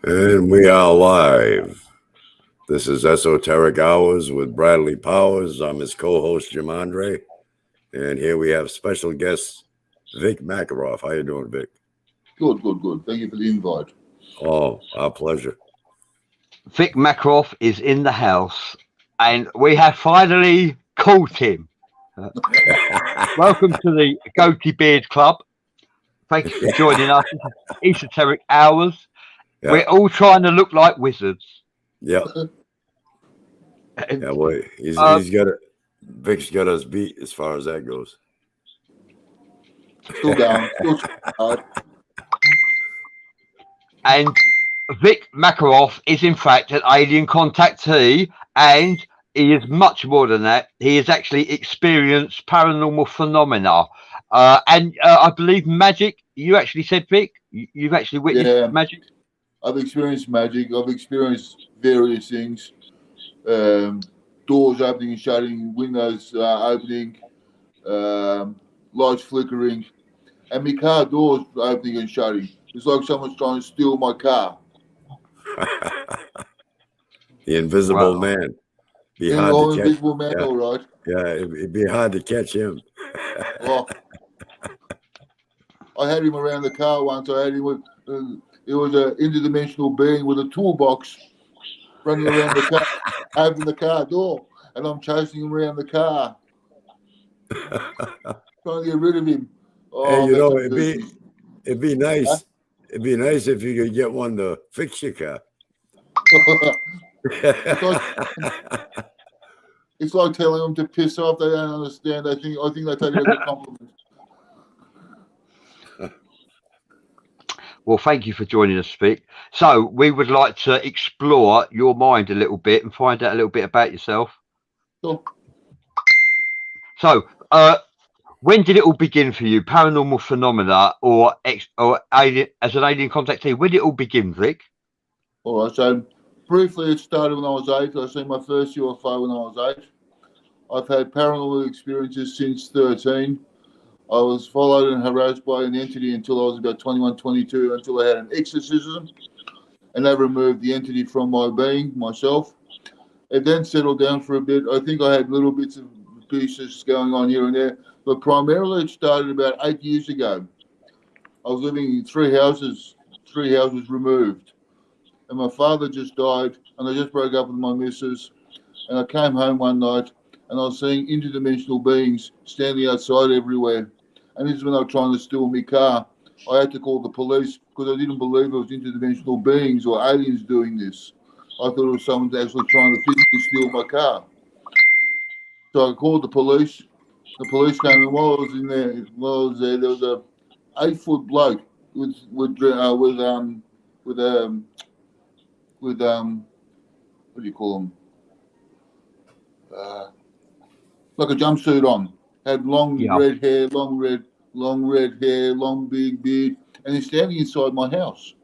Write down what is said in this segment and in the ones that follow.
And we are live. This is Esoteric Hours with Bradley Powers. I'm his co-host, Jim Andre. And here we have special guest, Vic Makaroff. How you doing, Vic? Good. Thank you for the invite. Oh, our pleasure. Vic Makaroff is in the house, and we have finally caught him. Welcome to the Goatee Beard Club. Thank you for joining us. Esoteric Hours. Yeah. We're all trying to look like wizards. Yeah. Yeah, boy. He's got it. Vic's got us beat as far as that goes. Still down. Still hard. And Vic Makaroff is, in fact, an alien contactee, and he is much more than that. He has actually experienced paranormal phenomena. And I believe Magick, you actually said, Vic, you've actually witnessed Magick? I've experienced magic. I've experienced various things. Doors opening and shutting, windows opening, lights flickering, and my car doors opening and shutting. It's like someone's trying to steal my car. The invisible man. Be hard to catch. Invisible man, yeah. All right. Yeah, it'd be hard to catch him. Well, I had him around the car once. I had him with, it was an interdimensional being with a toolbox running around the car, opening the car door, and I'm chasing him around the car, trying to get rid of him. Oh, hey, you know, it'd be nice. Huh? It'd be nice if you could get one to fix your car. It's like telling them to piss off. They don't understand. I think they take it as a compliment. Well, thank you for joining us, Vic. So we would like to explore your mind a little bit and find out a little bit about yourself. Sure. So, when did it all begin for you? Paranormal phenomena or alien, as an alien contactee? When did it all begin, Vic? All right. So briefly, it started when I was 8. I seen my first UFO when I was 8. I've had paranormal experiences since 13. I was followed and harassed by an entity until I was about 21, 22, until I had an exorcism, and they removed the entity from my being, myself. It then settled down for a bit. I think I had little bits of pieces going on here and there, but primarily it started about 8 years ago. I was living in three houses removed, and my father just died, and I just broke up with my missus, and I came home one night, and I was seeing interdimensional beings standing outside everywhere. And this is when they were trying to steal my car. I had to call the police because I didn't believe it was interdimensional beings or aliens doing this. I thought it was someone actually trying to physically steal my car. So I called the police. The police came, and while I was there, there was a 8-foot bloke with what do you call them? Like a jumpsuit on. Had long red hair, long red hair, long big beard, and he's standing inside my house,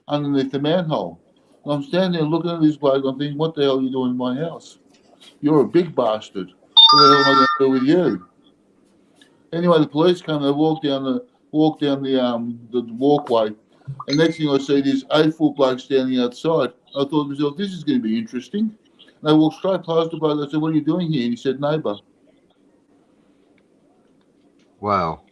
underneath the manhole. And I'm standing there looking at this bloke. I'm thinking, what the hell are you doing in my house? You're a big bastard. What the hell am I going to do with you? Anyway, the police come. They walk down the walkway, and next thing I see this 8-foot bloke standing outside. I thought to myself, this is going to be interesting. And they walked straight past the bloke. I said, what are you doing here? And he said, neighbour. Wow.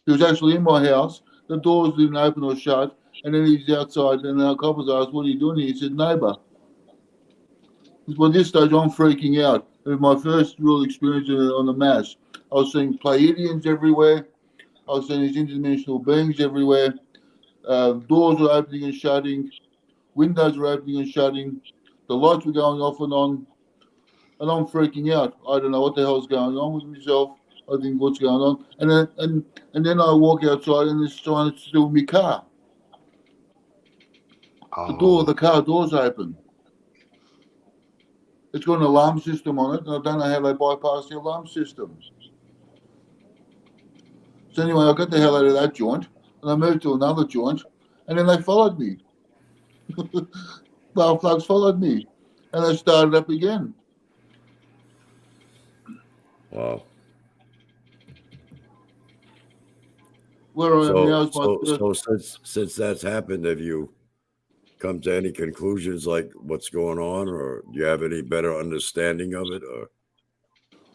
He was actually in my house. The doors didn't open or shut. And then he's outside. And our coppers asked, what are you doing here? He said, neighbour. Well, at this stage, I'm freaking out. It was my first real experience on the mass. I was seeing Pleiadians everywhere. I was seeing these interdimensional beings everywhere. Doors were opening and shutting. Windows were opening and shutting. The lights were going off and on. And I'm freaking out. I don't know what the hell's going on with myself. I think what's going on, and then I walk outside and it's trying to steal my car. Oh. The car door's open. It's got an alarm system on it, and I don't know how they bypass the alarm system. So anyway, I got the hell out of that joint, and I moved to another joint, and then they followed me. The thugs followed me, and they started up again. Wow. Where I am now is my so since that's happened, have you come to any conclusions like what's going on, or do you have any better understanding of it? Or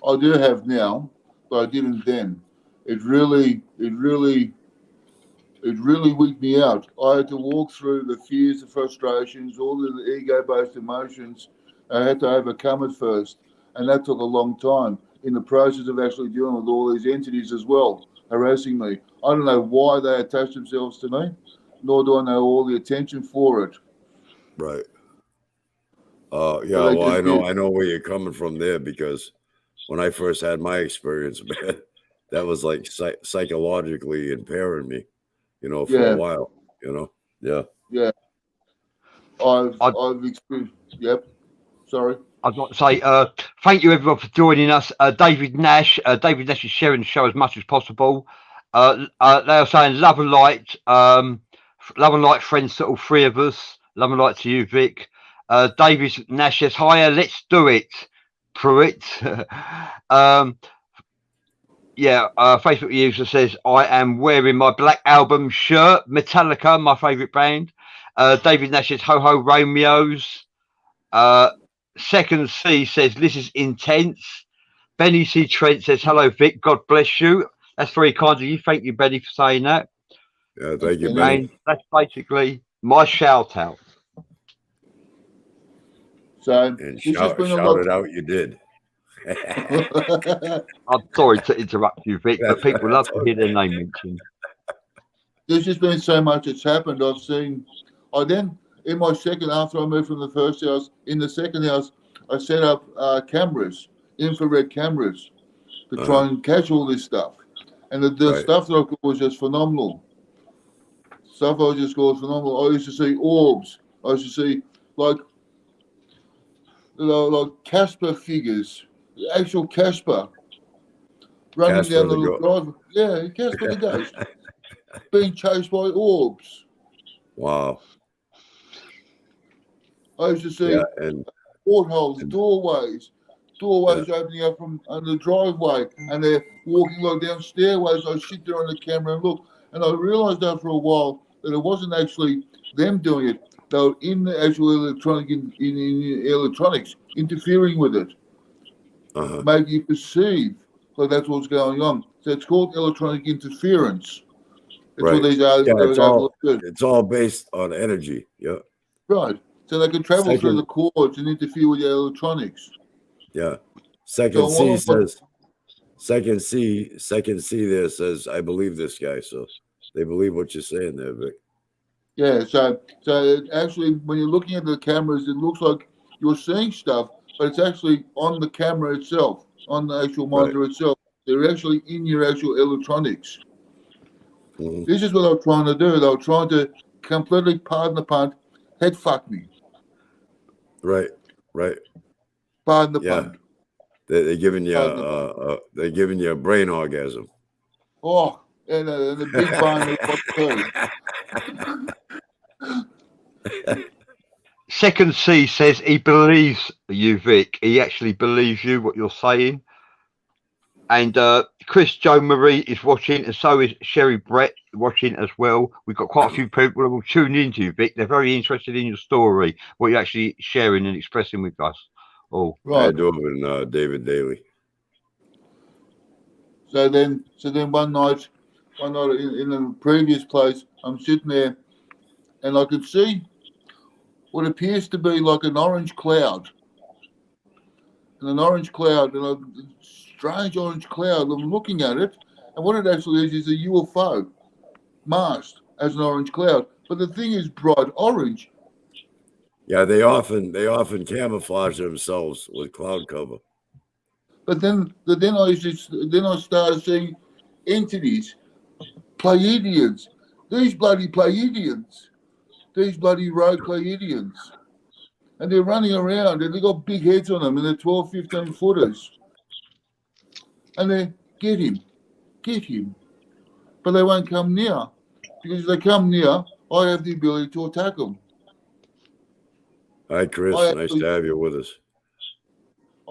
I do have now, but I didn't then. It really wigged me out. I had to walk through the fears, the frustrations, all the ego-based emotions. I had to overcome it first, and that took a long time in the process of actually dealing with all these entities as well, harassing me. I don't know why they attached themselves to me, nor do I know all the attention for it. right? But Yeah. they Well, just did. I know where you're coming from there, because when I first had my experience, man, that was like psychologically impairing me, for a Yeah, while, Yeah. yeah. I've experienced. Yep. Sorry. I'd like to say thank you everyone for joining us. David Nash is sharing the show as much as possible. They are saying love and light, friends to all three of us. Love and light to you, Vic. David Nash says, hiya, let's do it. Pruitt. Facebook user says, I am wearing my Black Album shirt, Metallica, my favourite band. David Nash says, ho ho Romeos. Second C says, this is intense. Benny C. Trent says, hello, Vic. God bless you. That's very kind of you. Thank you, Benny, for saying that. Yeah. Thank you, And Benny. And that's basically my shout out. So And this has been a shout lot. it out, you did. I'm sorry to interrupt you, Vic, but people love That's to hear their name mentioned. There's just been so much that's happened. I then, in my second, after I moved from the first house, in the second house, I set up cameras, infrared cameras, to try and catch all this stuff. And the Right. stuff that I got was just phenomenal. Stuff I just got was phenomenal. I used to see orbs. I used to see, like Casper figures, the actual Casper, running Casper down the the little drive. Yeah, Casper the ghost, being chased by orbs. Wow. I used to see Yeah. And portholes, doorways yeah. opening up from under the driveway, and they're walking like down stairways. I sit there on the camera and look, and I realised after a while that it wasn't actually them doing it. They were in the actual electronic in electronics, interfering with it, making you perceive like that's what's going on. So it's called electronic interference. That's Right. what these aliens Yeah. are able to do. It's all based on energy. Yeah. Right. So they can travel through Second, the cords and interfere with your electronics. yeah. So Second C all says. Second C there says, I believe this guy. So they believe what you're saying there, Vic. Yeah, so actually, when you're looking at the cameras, it looks like you're seeing stuff, but it's actually on the camera itself, on the actual monitor itself. They're actually in your actual electronics. Mm-hmm. This is what they were trying to do. They were trying to completely, pardon the pun, head fuck me. Right. Pardon the Yeah. pun. They're giving you a brain orgasm. Oh, and the big bone too. Second C says he believes you, Vic. He actually believes you, what you're saying. And Chris Joe Marie is watching, and so is Sherry Brett watching as well. We've got quite a few people who will tune into you, Vic. They're very interested in your story, what you're actually sharing and expressing with us. Oh, right. I do it in David Daly. So then one night in the previous place, I'm sitting there, and I could see what appears to be like an orange cloud. And a strange orange cloud. I'm looking at it, and what it actually is a UFO masked as an orange cloud. But the thing is bright orange. Yeah, they often camouflage themselves with cloud cover. But then I started seeing entities, Pleiadians, these bloody Pleiadians, these bloody rogue Pleiadians. And they're running around and they've got big heads on them and they're 12, 15 footers. And they get him. But they won't come near. Because if they come near, I have the ability to attack them. Hi, Chris. Nice to have you with us.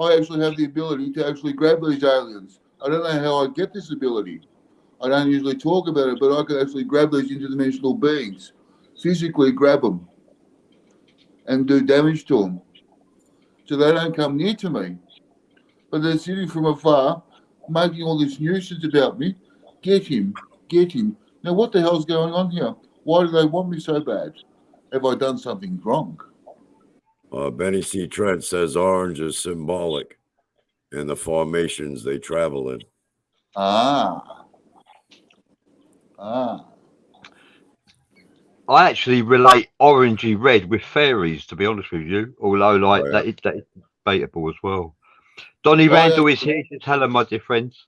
I actually have the ability to actually grab these aliens. I don't know how I get this ability. I don't usually talk about it, but I can actually grab these interdimensional beings, physically grab them. and do damage to them. So they don't come near to me. But they're sitting from afar, making all this nuisance about me. Get him, get him. Now, what the hell's going on here? Why do they want me so bad? Have I done something wrong? Benny C. Trent says orange is symbolic in the formations they travel in. Ah. I actually relate orangey red with fairies, to be honest with you, although that is debatable as well. Donnie Randall is here to tell them, my dear friends.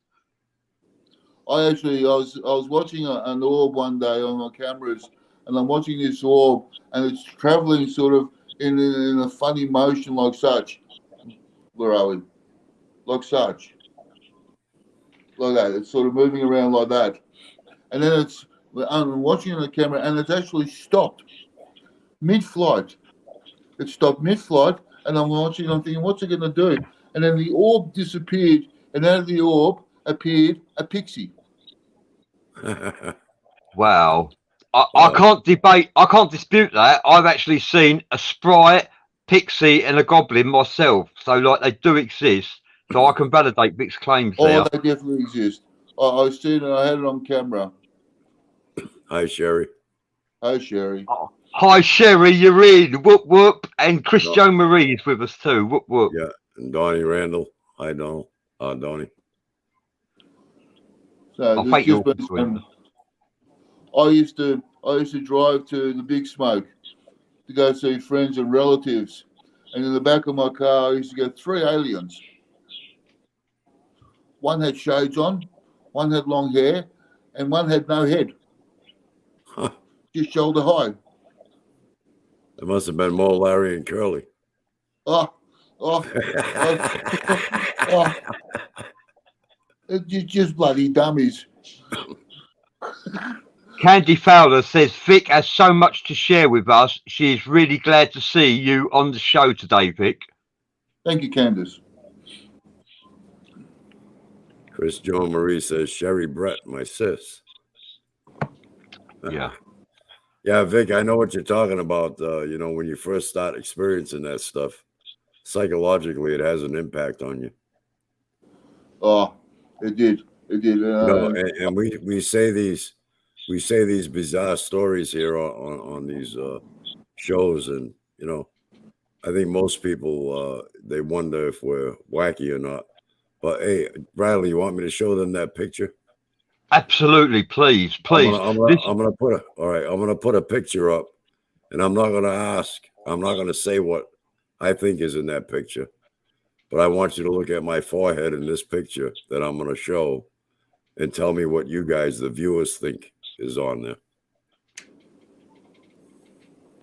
I was watching an orb one day on my cameras, and I'm watching this orb, and it's traveling sort of in a funny motion like such. Where are we? Like such. Like that. It's sort of moving around like that. And then I'm watching on the camera, and it's actually stopped mid-flight. It stopped mid-flight, and I'm watching, I'm thinking, what's it going to do? And then the orb disappeared, and out of the orb appeared a pixie. Wow. I can't dispute that. I've actually seen a sprite, pixie, and a goblin myself. So, like, they do exist. So I can validate Vic's claims there. Oh, they definitely exist. I've seen it. I had it on camera. Hi, Sherry. Hi, Sherry. Oh, hi, Sherry. You're in. Whoop, whoop. And Chris Joe Marie is with us too. Whoop, whoop. Yeah. And Donnie Randall. Hi, Donald. Donnie. So I used to drive to the Big Smoke to go see friends and relatives, and in the back of my car I used to get 3 aliens. One had shades on, one had long hair, and one had no head. Huh. Just shoulder high. There must have been more Larry and Curly. It's just bloody dummies. Candy Fowler says Vic has so much to share with us. She is really glad to see you on the show today, Vic. Thank you, Candace. Chris Joe Marie says Sherry Brett, my sis. Yeah. Yeah, Vic, I know what you're talking about. When you first start experiencing that stuff, psychologically, it has an impact on you. Oh, it did. It did. And we say these bizarre stories here on these shows, and I think most people they wonder if we're wacky or not. But hey, Bradley, you want me to show them that picture? Absolutely, please. I'm gonna put a picture up, and I'm not gonna say what I think is in that picture, but I want you to look at my forehead in this picture that I'm gonna show, and tell me what you guys, the viewers, think is on there.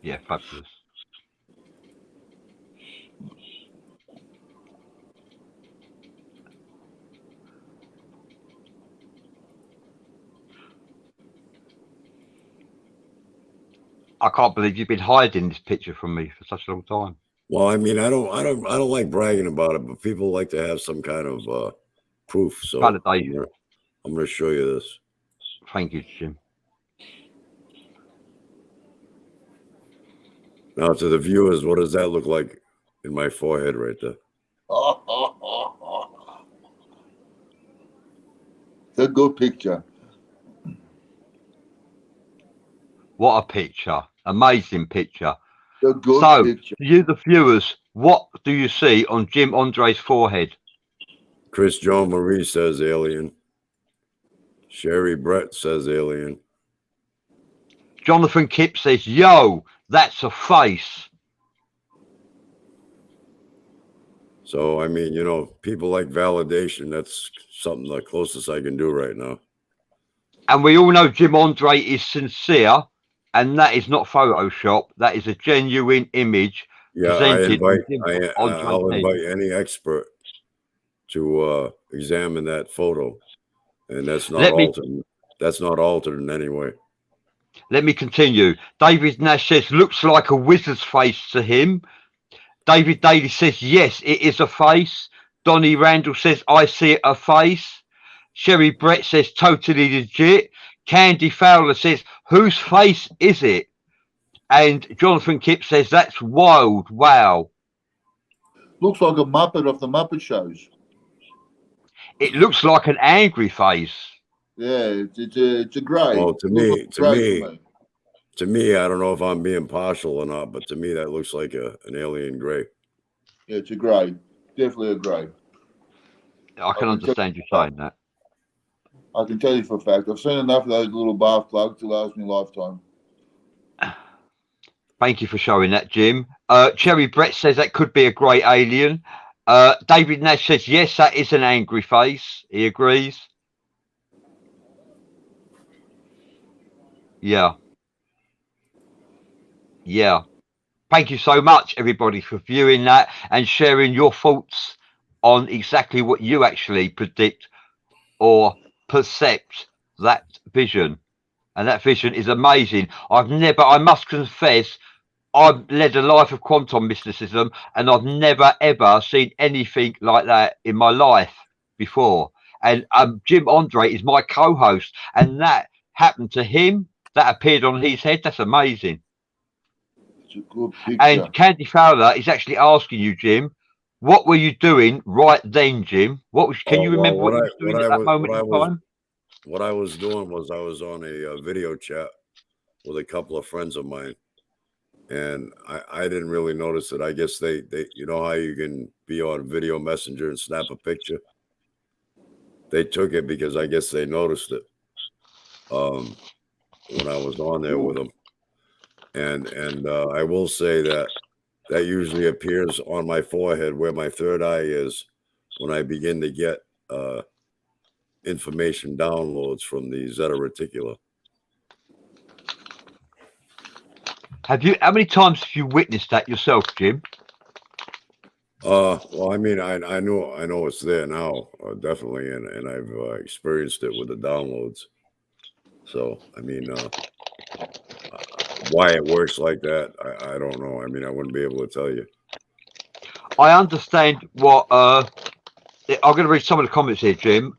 Yeah, fabulous. I can't believe you've been hiding this picture from me for such a long time. Well, I mean, I don't like bragging about it, but people like to have some kind of proof. So I'm going to show you this. Thank you, Jim. Now, to the viewers, what does that look like in my forehead right there? It's a good picture. What a picture. Amazing picture. A good picture. You, the viewers, what do you see on Jim Andre's forehead? Chris Joe Marie says alien. Sherry Brett says alien. Jonathan Kipp says, yo, that's a face. So, I mean, people like validation. That's something the closest I can do right now. And we all know Jim Andre is sincere, and that is not Photoshop. That is a genuine image. Yeah, I'll invite any expert to examine that photo, and that's not altered. That's not altered in any way. Let me continue. David Nash says, looks like a wizard's face to him. David Daly says, yes, it is a face. Donnie Randall says, I see it a face. Sherry Brett says, totally legit. Candy Fowler says, whose face is it? And Jonathan Kipp says that's wild. Wow. Looks like a Muppet off the Muppet shows. It looks like an angry face. Yeah, it's a grey. Well, To me, I don't know if I'm being partial or not, but to me that looks like an alien grey. yeah, it's a grey. Definitely a grey. I can understand you saying that. I can tell you for a fact. I've seen enough of those little bath plugs to last me a lifetime. Thank you for showing that, Jim. Cherry Brett says that could be a grey alien. David Nash says, yes, that is an angry face. He agrees. Yeah. Yeah. Thank you so much, everybody, for viewing that and sharing your thoughts on exactly what you actually predict or percept that vision. And that vision is amazing. I must confess, I've led a life of quantum mysticism and I've never, ever seen anything like that in my life before. And Jim Andre is my co-host, and that happened to him. That appeared on his head. That's amazing. It's a good picture. And Candy Fowler is actually asking you, Jim, what were you doing right then, Jim? Can you remember what you were doing at that moment in time? What I was doing was I was on a video chat with a couple of friends of mine, and I didn't really notice it. I guess they you know how you can be on video messenger and snap a picture? They took it because I guess they noticed it when I was on there with them. And I will say that usually appears on my forehead where my third eye is when I begin to get information downloads from the Zeta Reticula. How many times have you witnessed that yourself, Jim? Well, I mean, I know it's there now, definitely, and I've experienced it with the downloads. So, I mean, why it works like that, I don't know. I mean, I wouldn't be able to tell you. I understand what I'm going to read some of the comments here, Jim.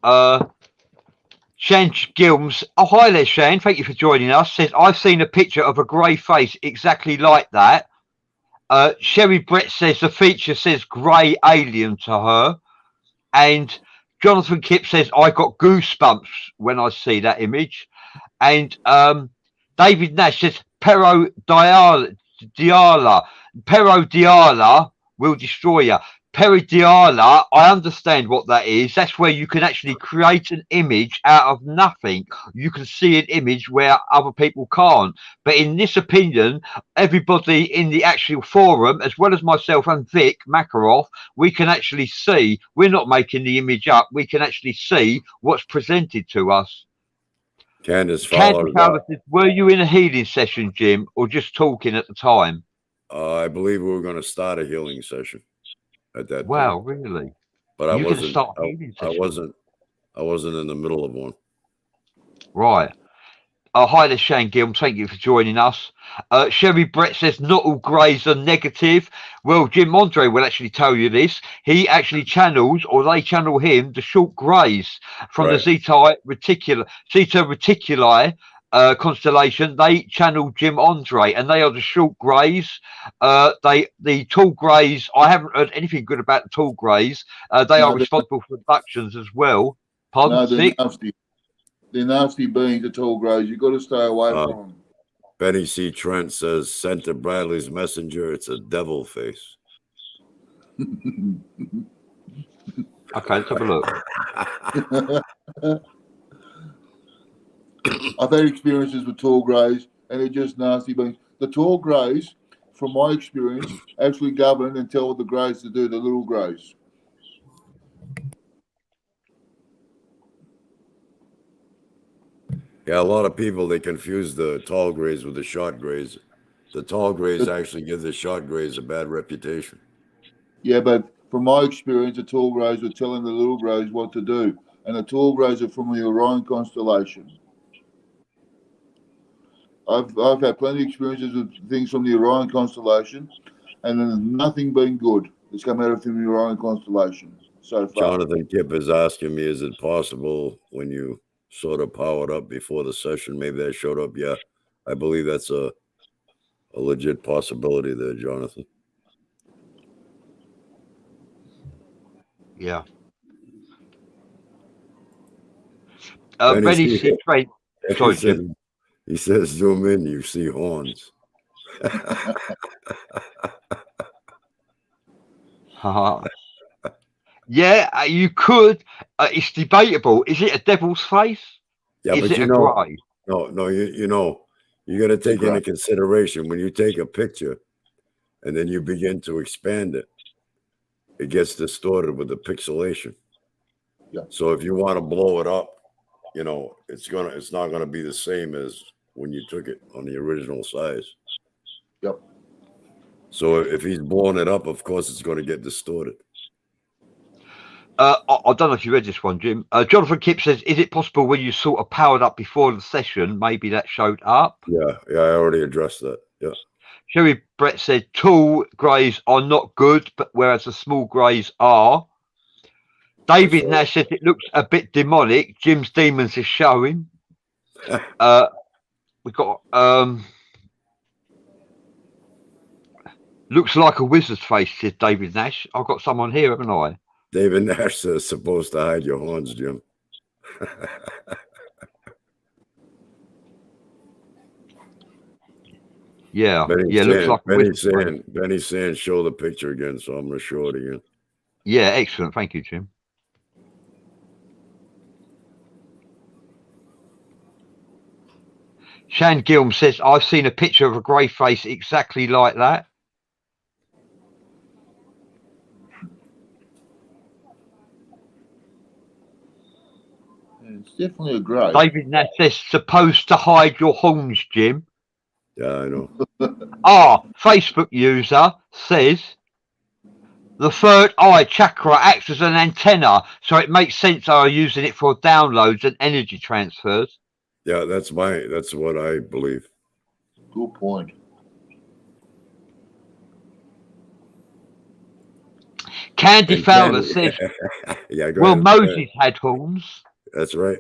Shan Gilms, oh hi there, Shan. Thank you for joining us. Says I've seen a picture of a grey face exactly like that. Sherry Brett says the feature says grey alien to her, and Jonathan Kipp says I got goosebumps when I see that image, and David Nash says Pero Diala will destroy you. Peridiala, I understand what that is. That's where you can actually create an image out of nothing. You can see an image where other people can't. But in this opinion, everybody in the actual forum, as well as myself and Vic Makaroff, we can actually see. We're not making the image up. We can actually see what's presented to us. Candace Fowler says, were you in a healing session, Jim, or just talking at the time? I believe we were going to start a healing session at that wow, point. really? But I wasn't in the middle of one. Right. Hi there, Shane Gilm. Thank you for joining us. Sherry Brett says not all greys are negative. Well, Jim Andre will actually tell you this. He actually channels, or they channel him, the short greys from the Zeta Reticuli constellation. They channel Jim Andre, and they are the short greys. The tall greys, I haven't heard anything good about the tall greys. They are responsible for abductions as well. Pardon? No, they're nasty. They're nasty beings, the tall greys. You've got to stay away from them. Benny C. Trent says, sent to Bradley's messenger, it's a devil face. Okay, let's have a look. I've had experiences with tall greys, and they're just nasty beings. The tall greys, from my experience, actually govern and tell the greys to do, the little greys. Yeah, a lot of people, they confuse the tall greys with the short greys. The tall greys actually give the short greys a bad reputation. Yeah, but from my experience, the tall greys are telling the little greys what to do. And the tall greys are from the Orion constellation. I've had plenty of experiences with things from the Orion constellation, and there's nothing been good that's come out of the Orion constellation so far. Jonathan Kipp is asking me, is it possible when you sort of powered up before the session, maybe that showed up? Yeah, I believe that's a legit possibility there, Jonathan. Yeah. Benny, Benny see, C. Trent. Sorry, Jim. He says, zoom in, you see horns. Yeah, you could. It's debatable. Is it a devil's face? Yeah, Is but it you a know, grey? no, you know, you got to take into consideration when you take a picture and then you begin to expand it, it gets distorted with the pixelation. Yeah. So if you want to blow it up, you know, it's not gonna be the same as when you took it on the original size. Yep. So if he's blowing it up, of course it's going to get distorted. I don't know if you read this one, Jim. Jonathan Kipp says, is it possible when you sort of powered up before the session, maybe that showed up? Yeah, I already addressed that. Yeah. Sherry Brett said, tall greys are not good, but whereas the small greys are. David Nash says it looks a bit demonic. Jim's demons is showing. We've got looks like a wizard's face, says David Nash. I've got someone here, haven't I? David Nash says supposed to hide your horns, Jim. Yeah, Benny's looks saying, like a wizard's face. Benny's saying show the picture again, so I'm gonna show it again. Yeah, excellent. Thank you, Jim. Shan Gilm says, I've seen a picture of a grey face exactly like that. It's definitely a grey. David Nash says, supposed to hide your horns, Jim. Yeah, I know. Facebook user says, the third eye chakra acts as an antenna, so it makes sense they are using it for downloads and energy transfers. Yeah, that's what I believe. Good point. Candy Fowler says, yeah, go well, ahead. Moses had horns. That's right.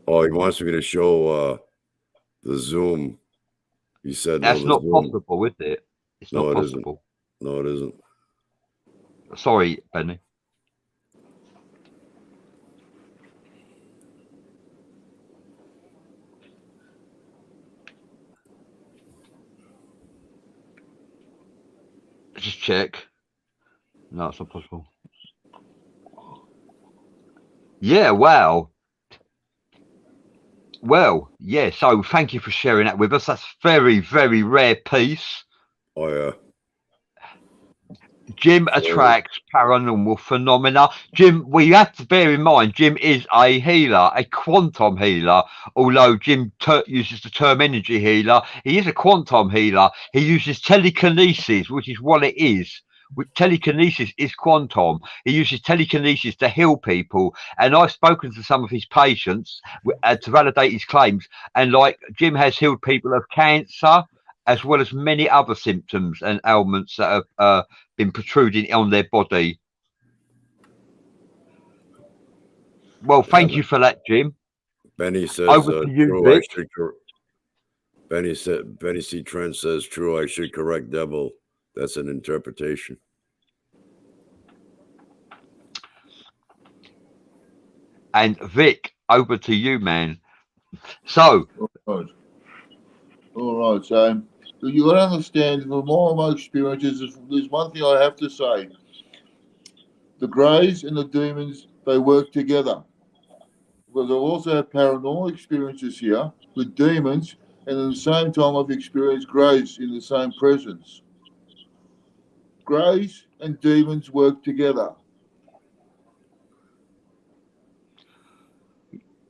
Oh, he wants me to show the Zoom. He said That's no, not Zoom. possible, is it? It's No, not it possible. Isn't. No, it isn't. Sorry, Benny. Just check. No, it's not possible. Yeah, wow. Well, yeah, so thank you for sharing that with us. That's very, very rare piece. Oh, yeah. Jim attracts paranormal phenomena. Jim, we have to bear in mind, Jim is a healer, a quantum healer. Although Jim uses the term energy healer, he is a quantum healer. He uses telekinesis, which is what it is. Telekinesis is quantum. He uses telekinesis to heal people. And I've spoken to some of his patients to validate his claims. And like Jim has healed people of cancer, as well as many other symptoms and ailments that have been protruding on their body. Well, thank you for that, Jim. Benny says, over to you, true, Vic. Benny C. Trent says, true, I should correct devil. That's an interpretation. And Vic, over to you, man. So, All right. So you got to understand, from all my experiences, there's one thing I have to say: the greys and the demons, they work together. Because I've also had paranormal experiences here with demons, and at the same time, I've experienced greys in the same presence. Greys and demons work together.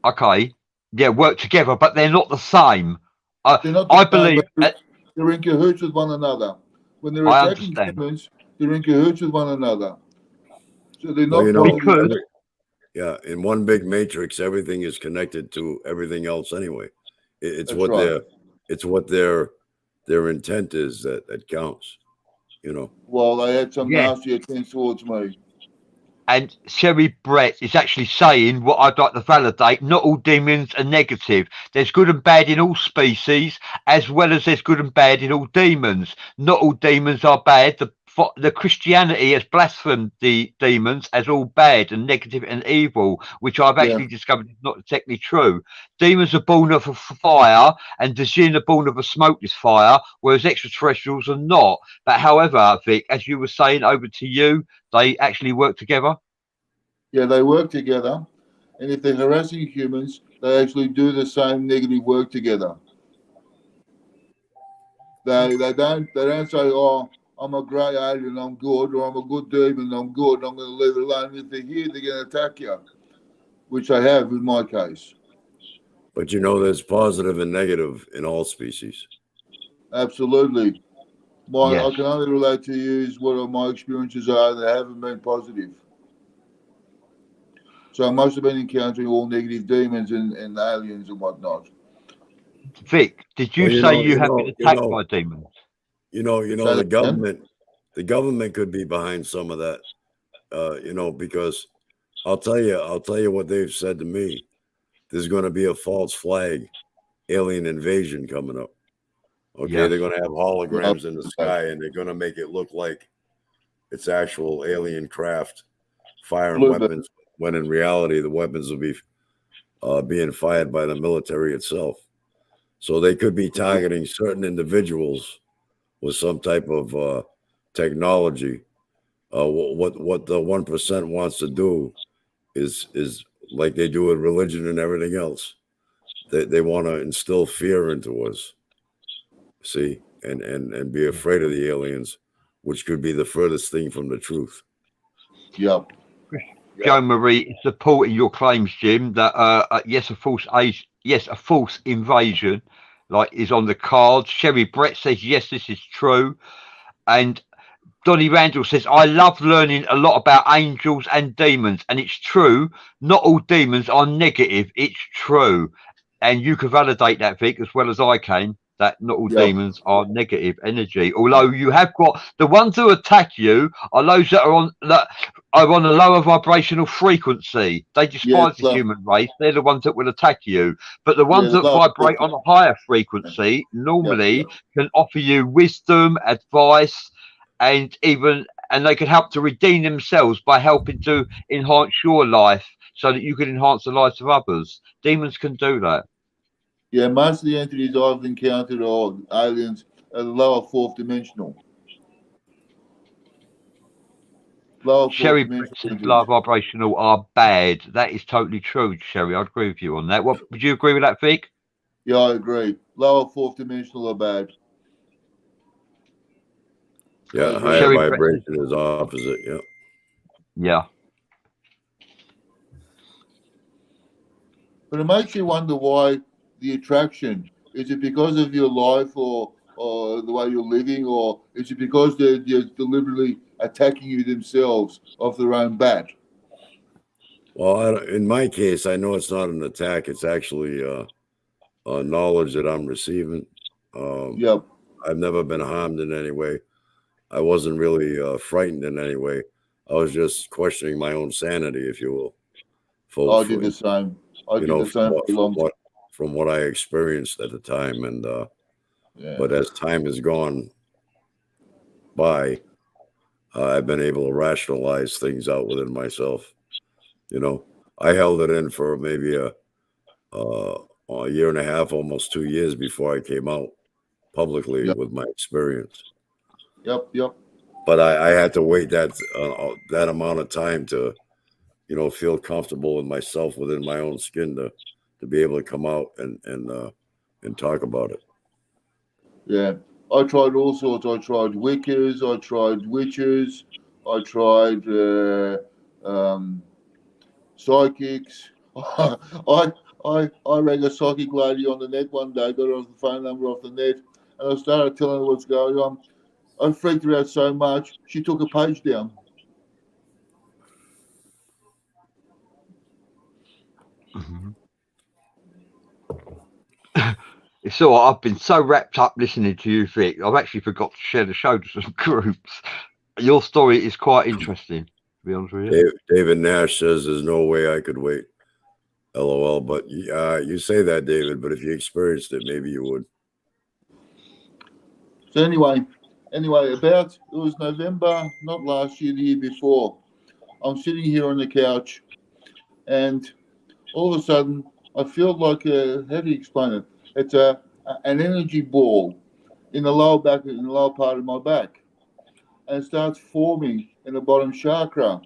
okay, yeah, work together, but they're not the same. They're not I believe they're in cahoots with one another. When they're I attacking understand. demons, they're in cahoots with one another. So they're not because yeah, in one big matrix, everything is connected to everything else anyway. It's That's what right. their intent is that counts. You know. Well, they had some Yeah. nasty attempts towards me. And Sherry Brett is actually saying what I'd like to validate. Not all demons are negative. There's good and bad in all species, as well as there's good and bad in all demons. Not all demons are bad. The Christianity has blasphemed the demons as all bad and negative and evil, which I've Yeah. actually discovered is not technically true. Demons are born of a fire, and the jinn are born of a smokeless fire, whereas extraterrestrials are not. But however, Vic, as you were saying, over to you, they actually work together. Yeah, they work together, and if they're harassing humans, they actually do the same negative work together. They don't say, "Oh, I'm a grey alien, I'm good," or "I'm a good demon, I'm good, I'm going to leave it alone." If they're here, they're going to attack you, which they have in my case. But you know, there's positive and negative in all species. Absolutely. Yes. I can only relate to you is what my experiences are. They haven't been positive. So I must have been encountering all negative demons and aliens and whatnot. Vic, did you Well, say you have been attacked by demons? So the government could be behind some of that. Because I'll tell you what they've said to me. There's going to be a false flag alien invasion coming up. Okay, Yes. they're going to have holograms in the sky, and they're going to make it look like it's actual alien craft firing weapons, when in reality the weapons will be being fired by the military itself. So they could be targeting certain individuals with some type of technology. What the 1% wants to do is like they do with religion and everything else. They want to instill fear into us. See, and be afraid of the aliens, which could be the furthest thing from the truth. Yep. Joe Marie is supporting your claims, Jim, that yes, a false invasion, like, is on the cards. Sherry Brett says yes, this is true, and Donnie Randall says, I love learning a lot about angels and demons, and it's true. Not all demons are negative. It's true, and you can validate that, Vic, as well as I can. That not all demons are negative energy. Although you have got the ones who attack you are those that are on a lower vibrational frequency. They despise the human race. They're the ones that will attack you. But the ones that vibrate on a higher frequency normally can offer you wisdom, advice, and they can help to redeem themselves by helping to enhance your life so that you can enhance the lives of others. Demons can do that. Yeah, most of the entities I've encountered are aliens at the lower fourth dimensional. Sherry says low vibrational are bad. That is totally true, Sherry. I'd agree with you on that. Would you agree with that, Vic? Yeah, I agree. Lower fourth dimensional are bad. Yeah, higher vibration is opposite. Yeah. Yeah. But it makes you wonder why the attraction. Is it because of your life or the way you're living, or is it because they're deliberately attacking you themselves off their own bat? Well, in my case, I know it's not an attack. It's actually knowledge that I'm receiving. Yep. I've never been harmed in any way. I wasn't really frightened in any way. I was just questioning my own sanity, if you will. I did the same. I did the same from what I experienced at the time, and but as time has gone by, I've been able to rationalize things out within myself. I held it in for maybe a year and a half, almost 2 years before I came out publicly with my experience. Yep. But I had to wait that amount of time to, feel comfortable with myself within my own skin to be able to come out and talk about it. Yeah, I tried all sorts. I tried Wiccas, I tried witches, I tried psychics. I rang a psychic lady on the net one day, got her the phone number off the net, and I started telling her what's going on. I freaked her out so much, she took a page down. Mm-hmm. It's all right. I've been so wrapped up listening to you, Vic. I've actually forgot to share the show to some groups. Your story is quite interesting, be honest with you. David Nash says there's no way I could wait. LOL. But you say that, David, but if you experienced it, maybe you would. So anyway, it was November, not last year, the year before. I'm sitting here on the couch, and all of a sudden, I feel like how do you explain it? It's an energy ball in the lower part of my back, and it starts forming in the bottom chakra.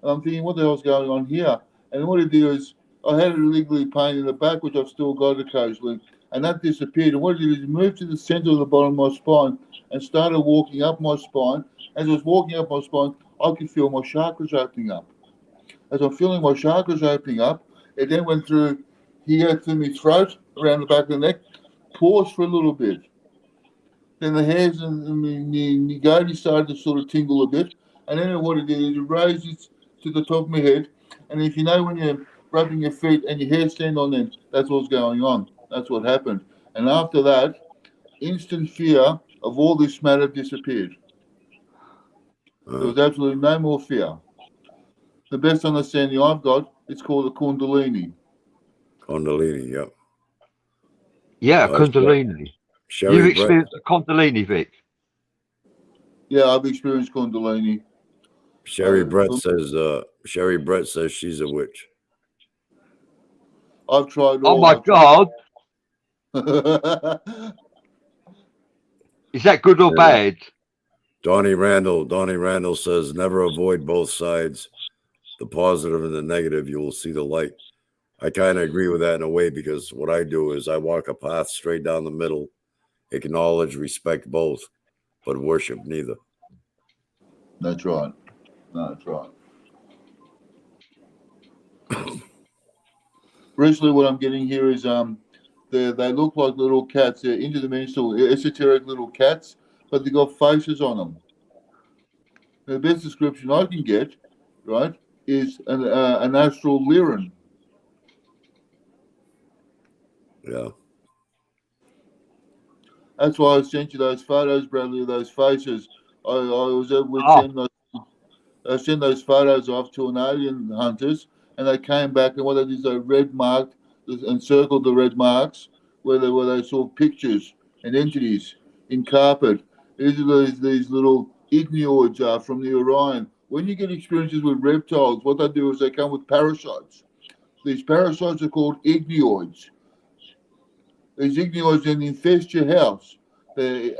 And I'm thinking, what the hell's going on here? And what it did is, I had a niggly pain in the back, which I've still got occasionally, and that disappeared. And what it did is it moved to the center of the bottom of my spine and started walking up my spine. As I was walking up my spine, I could feel my chakras opening up. As I'm feeling my chakras opening up, it then went through here to my throat, around the back of the neck, paused for a little bit. Then the hairs and my goatee started to sort of tingle a bit. And then what it did is it raised it to the top of my head. And if you know when you're rubbing your feet and your hair stand on them, that's what's going on. That's what happened. And after that, instant fear of all this matter disappeared. There was absolutely no more fear. The best understanding I've got, it's called a Kundalini. Kundalini, yep. Yeah, Kundalini. You've experienced a Kundalini, Vic? Yeah, I've experienced Kundalini. Sherry Brett says she's a witch. I've tried all. Oh my God. Is that good or bad? Donnie Randall says never avoid both sides, the positive and the negative. You will see the light. I kind of agree with that in a way, because what I do is I walk a path straight down the middle, acknowledge, respect both, but worship neither. That's right. That's right. Recently, what I'm getting here is they look like little cats. They're interdimensional, esoteric little cats, but they got faces on them. The best description I can get, right, is an astral lyran. Yeah. That's why I sent you those photos, Bradley, of those faces. I was able to send those photos off to an alien hunters, and they came back, and what they did is they red marked and circled the red marks where they saw pictures and entities in carpet. These are these little ignioids from the Orion. When you get experiences with reptiles, what they do is they come with parasites. These parasites are called ignioids. These ignioids then infest your house. They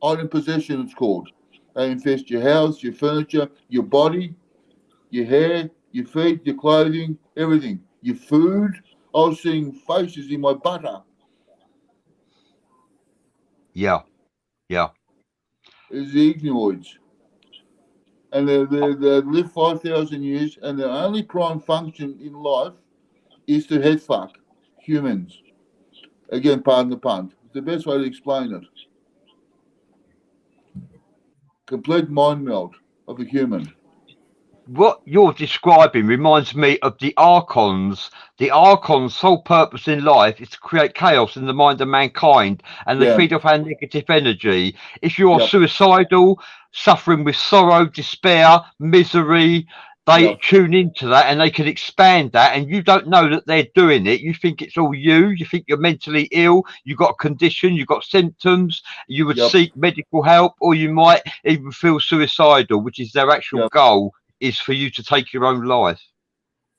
item possession, it's called. They infest your house, your furniture, your body, your hair, your feet, your clothing, everything. Your food. I was seeing faces in my butter. Yeah. It's the ignioids. And they live 5,000 years, and their only prime function in life is to head fuck humans. Again, pardon the pun. It's the best way to explain it. Complete mind melt of a human. What you're describing reminds me of the Archons. The Archons' sole purpose in life is to create chaos in the mind of mankind, and they feed off our negative energy. If you are suicidal, suffering with sorrow, despair, misery, they tune into that, and they can expand that, and you don't know that they're doing it. You think it's all you think you're mentally ill, you've got a condition, you've got symptoms, you would seek medical help, or you might even feel suicidal, which is their actual goal, is for you to take your own life.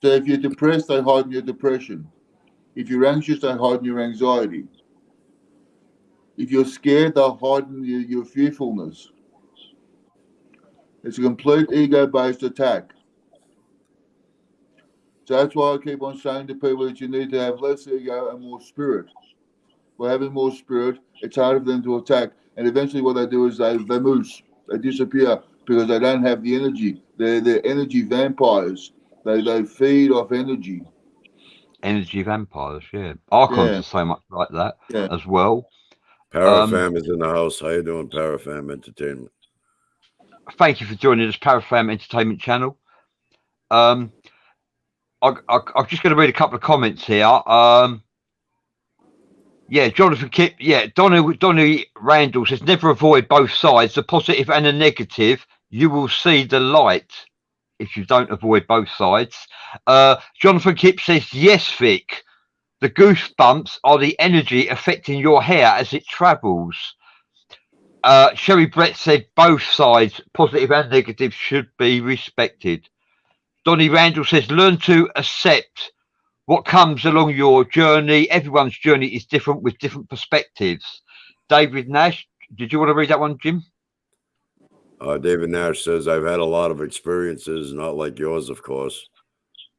So if you're depressed, they hide in your depression. If you're anxious, they hide in your anxiety. If you're scared, they'll hide in your fearfulness. It's a complete ego-based attack. So that's why I keep on saying to people that you need to have less ego and more spirit. By having more spirit, it's harder for them to attack. And eventually what they do is they moose. They disappear because they don't have the energy. They're energy vampires. They feed off energy. Energy vampires, Archons are so much like that as well. Parafam is in the house. How you doing, Parafam Entertainment? Thank you for joining us, Parafam Entertainment channel. I'm just going to read a couple of comments here. Jonathan Kipp. Donnie Randall says, never avoid both sides, the positive and the negative. You will see the light. if you don't avoid both sides. Jonathan Kip says, yes, Vic. The goosebumps are the energy affecting your hair as it travels. Sherry Brett said both sides, positive and negative, should be respected. Donnie Randall says, learn to accept what comes along your journey. Everyone's journey is different with different perspectives. David Nash, did you want to read that one, Jim? David Nash says, I've had a lot of experiences, not like yours, of course,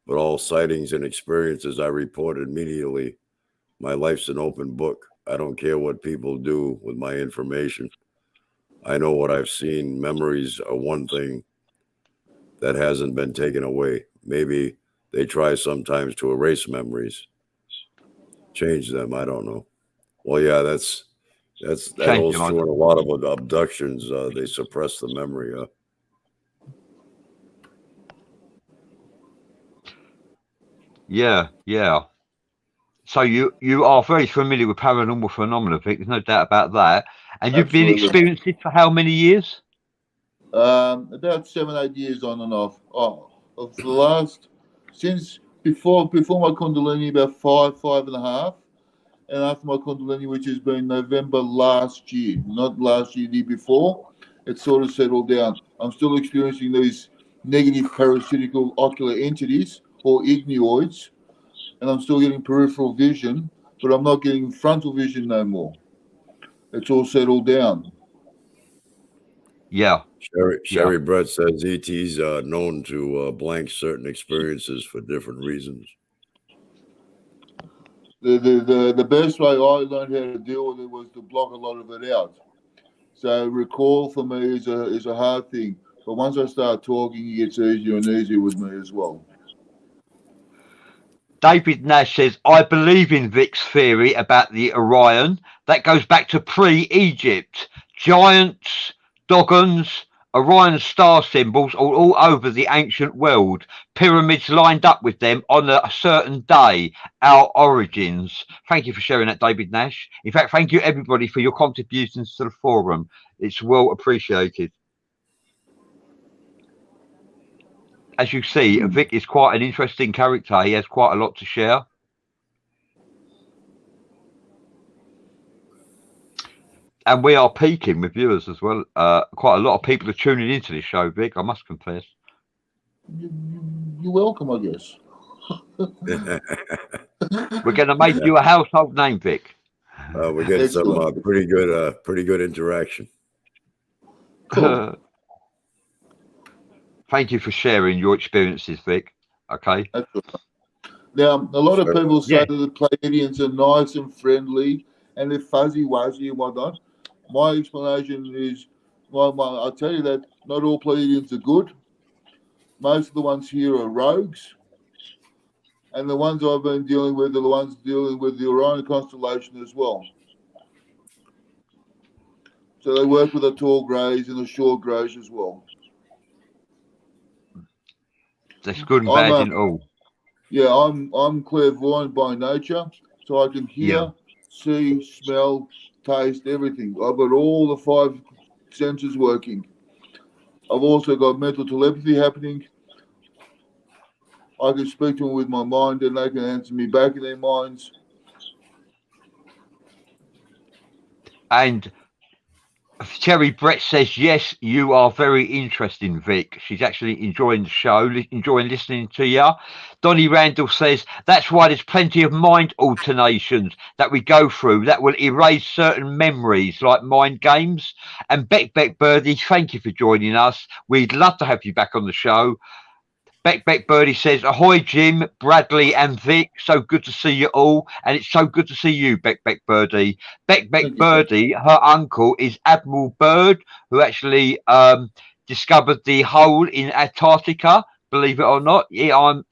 but all sightings and experiences I report immediately. My life's an open book. I don't care what people do with my information. I know what I've seen. Memories are one thing that hasn't been taken away. Maybe they try sometimes to erase memories, change them. I don't know. Well, yeah, that holds true in a lot of abductions. They suppress the memory. Yeah. So you are very familiar with paranormal phenomena, Vic. There's no doubt about that. And you've been experiencing it for how many years? About 7-8 years on and off. Of the last, since before my Kundalini, about 5.5, and after my Kundalini, which has been November last year, not last year, the year before, it sort of settled down. I'm still experiencing these negative parasitical ocular entities or ignioids, and I'm still getting peripheral vision, but I'm not getting frontal vision no more. It's all settled down. Yeah. Sherry Brett says ETs are known to blank certain experiences for different reasons. The best way I learned how to deal with it was to block a lot of it out. So recall for me is a hard thing, but once I start talking, it gets easier and easier with me as well. David Nash says, I believe in Vic's theory about the Orion. That goes back to pre-Egypt. Giants, Dogons, Orion star symbols all over the ancient world. Pyramids lined up with them on a certain day. Our origins. Thank you for sharing that, David Nash. In fact, thank you, everybody, for your contributions to the forum. It's well appreciated. As you see, Vic is quite an interesting character. He has quite a lot to share. And we are peaking with viewers as well. Quite a lot of people are tuning into this show, Vic, I must confess. You're welcome, I guess. We're going to make you a household name, Vic. We're getting some pretty good interaction. Cool. Thank you for sharing your experiences, Vic. Okay. Now, a lot of people say that the Pleiadians are nice and friendly and they're fuzzy-wuzzy and whatnot. My explanation is, I'll tell you that not all Pleiadians are good. Most of the ones here are rogues. And the ones I've been dealing with are the ones dealing with the Orion constellation as well. So they work with the tall greys and the short greys as well. That's good and bad in all. Yeah, I'm clairvoyant by nature, so I can hear, see, smell, taste, everything. I've got all the 5 senses working. I've also got mental telepathy happening. I can speak to them with my mind and they can answer me back in their minds. And Terry Brett says, yes, you are very interesting, Vic. She's actually enjoying the show, enjoying listening to you. Donnie Randall says, that's why there's plenty of mind alternations that we go through that will erase certain memories like mind games. And Beck Birdie, thank you for joining us. We'd love to have you back on the show. Beck Birdie says, ahoy, Jim, Bradley and Vic. So good to see you all. And it's so good to see you, Beck Birdie. Beck Birdie, her uncle is Admiral Byrd, who actually discovered the hole in Antarctica. Believe it or not,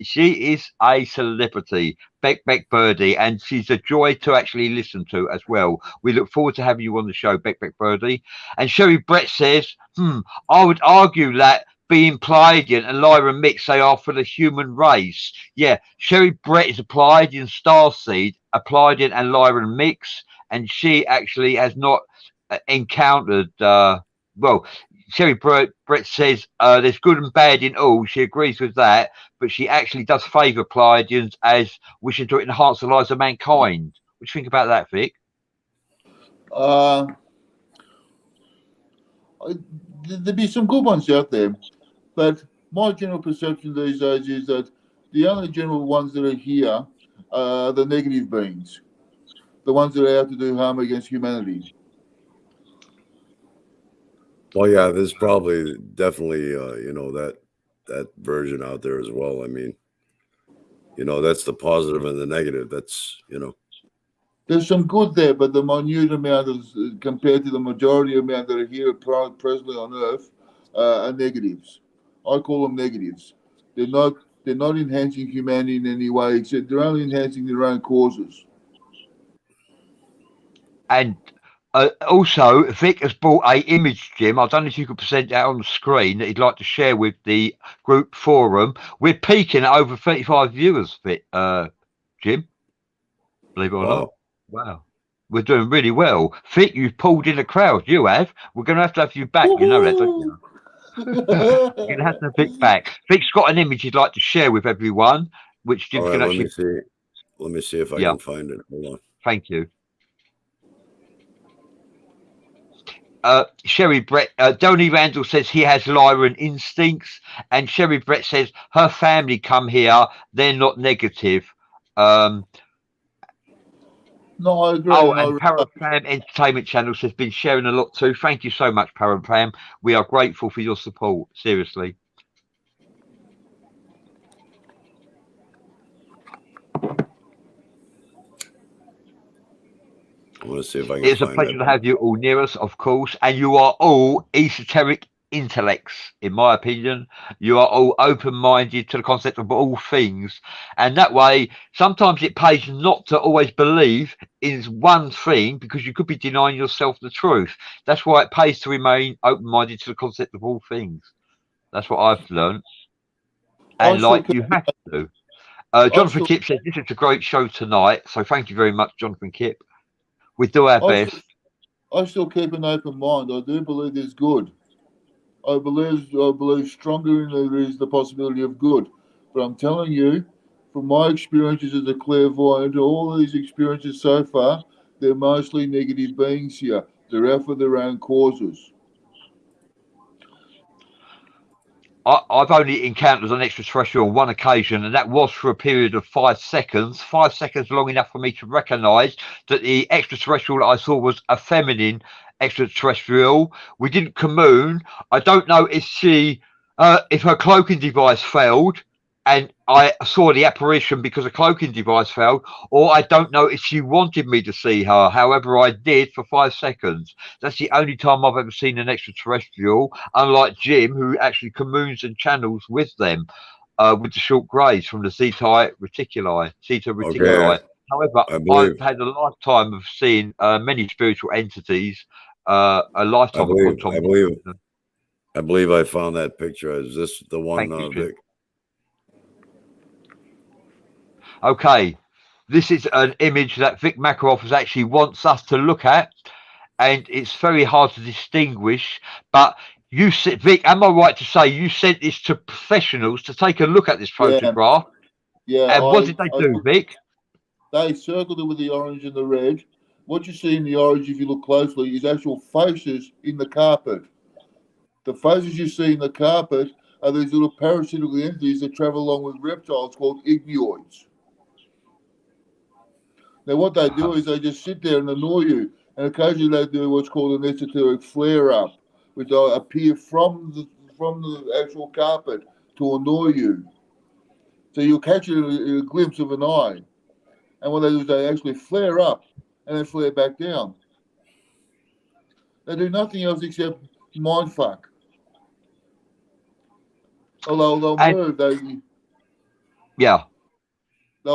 she is a celebrity, Beck Birdie, and she's a joy to actually listen to as well. We look forward to having you on the show, Beck Birdie. And Sherry Brett says, I would argue that being Pleiadian and Lyra mix, they are for the human race. Yeah, Sherry Brett is a Pleiadian starseed, a Pleiadian and Lyra mix, and she actually has not encountered, Sherry Brett says there's good and bad in all. She agrees with that, but she actually does favour Pleiadians as wishing to enhance the lives of mankind. What do you think about that, Vic? There'd be some good ones out there, but my general perception these days is that the only general ones that are here are the negative beings, the ones that are out to do harm against humanity. Well, yeah, there's probably definitely, that version out there as well. I mean, that's the positive and the negative. That's, There's some good there, but the minute amount compared to the majority amount that are here presently on Earth are negatives. I call them negatives. They're not enhancing humanity in any way, except they're only enhancing their own causes. And also, Vic has brought a image, Jim. I don't know if you could present that on the screen that he'd like to share with the group forum. We're peaking at over 35 viewers, Vic, Jim. Believe it or not. Wow. We're doing really well. Vic, you've pulled in a crowd. You have. We're going to have you back. You know that, don't you? You're going to have to Vic back. Vic's got an image he'd like to share with everyone, which Jim can actually... Let me see if I can find it. Hold on. Thank you. Sherry Brett, Donny Randall says he has Lyran instincts, and Sherry Brett says her family come here, they're not negative. No, I agree. Oh, and Paraplam Entertainment Channel has been sharing a lot too. Thank you so much, Paraplam. We are grateful for your support. Seriously. I want to see if I can. It's a pleasure to have you all near us, of course, and you are all esoteric intellects, in my opinion. You are all open-minded to the concept of all things, and that way sometimes it pays not to always believe in one thing, because you could be denying yourself the truth. That's why it pays to remain open-minded to the concept of all things. That's what I've learned, and you have to. Jonathan Kipp said this is a great show tonight, so thank you very much, Jonathan Kipp. We do our best. I still keep an open mind. I do believe there's good. I believe stronger in there is the possibility of good. But I'm telling you, from my experiences as a clairvoyant, all these experiences so far, they're mostly negative beings here. They're out for their own causes. I've only encountered an extraterrestrial on one occasion, and that was for a period of 5 seconds. 5 seconds long enough for me to recognise that the extraterrestrial that I saw was a feminine extraterrestrial. We didn't commune. I don't know if if her cloaking device failed, and I saw the apparition because a cloaking device failed, or I don't know if she wanted me to see her. However, I did for 5 seconds. That's the only time I've ever seen an extraterrestrial, unlike Jim, who actually communes and channels with them, with the short greys from the Zeta Reticuli. Okay. However, I've had a lifetime of seeing many spiritual entities, a lifetime of contact. I believe I found that picture. Is this the one, Vic? Okay, this is an image that Vic Makaroff actually wants us to look at, and it's very hard to distinguish. But you said, Vic, am I right to say you sent this to professionals to take a look at this photograph? Yeah. And what did they do, Vic? They circled it with the orange and the red. What you see in the orange, if you look closely, is actual faces in the carpet. The faces you see in the carpet are these little parasitical entities that travel along with reptiles called ignioids. Now, what they do is they just sit there and annoy you, and occasionally they do what's called an esoteric flare-up, which will appear from the actual carpet to annoy you. So you'll catch it in a glimpse of an eye, and what they do is they actually flare up and then flare back down. They do nothing else except mindfuck. Although they'll move, they'll